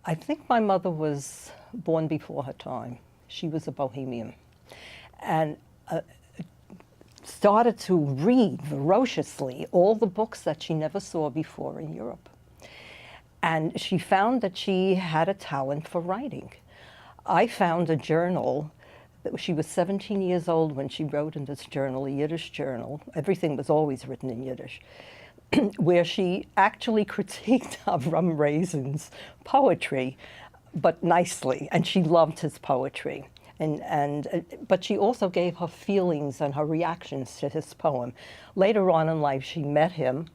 I think my mother was born before her time. She was a Bohemian, and started to read voraciously all the books that she never saw before in Europe. And she found that she had a talent for writing. I found a journal. She was 17 years old when she wrote in this journal, a Yiddish journal. Everything was always written in Yiddish, where she actually critiqued Avram Raisin's poetry, but nicely, and she loved his poetry. But she also gave her feelings and her reactions to his poem. Later on in life, she met him,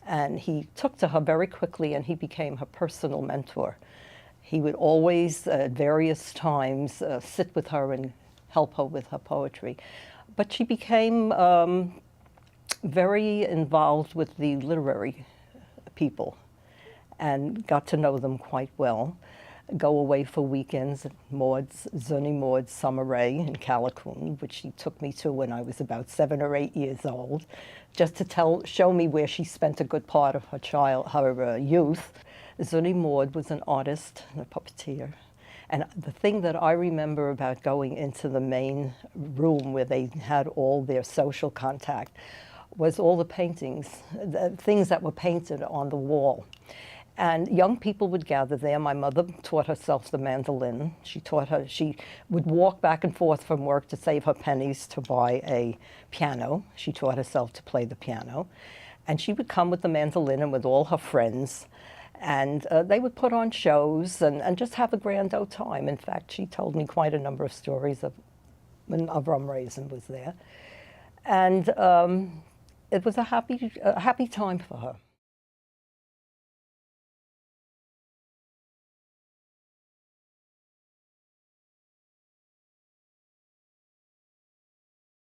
and he took to her very quickly, and he became her personal mentor. He would always, at various times, sit with her and help her with her poetry. But she became very involved with the literary people and got to know them quite well. Go away for weekends at Zuni Maud's Summer Ray in Callicoon, which she took me to when I was about 7 or 8 years old, just to show me where she spent a good part of her youth. Zuni Maud was an artist and a puppeteer. And the thing that I remember about going into the main room where they had all their social contact was all the paintings, the things that were painted on the wall. And young people would gather there. My mother taught herself the mandolin. She would walk back and forth from work to save her pennies to buy a piano. She taught herself to play the piano. And she would come with the mandolin and with all her friends. And they would put on shows and just have a grand old time. In fact, she told me quite a number of stories of when Avram Raisin was there. And it was a happy time for her.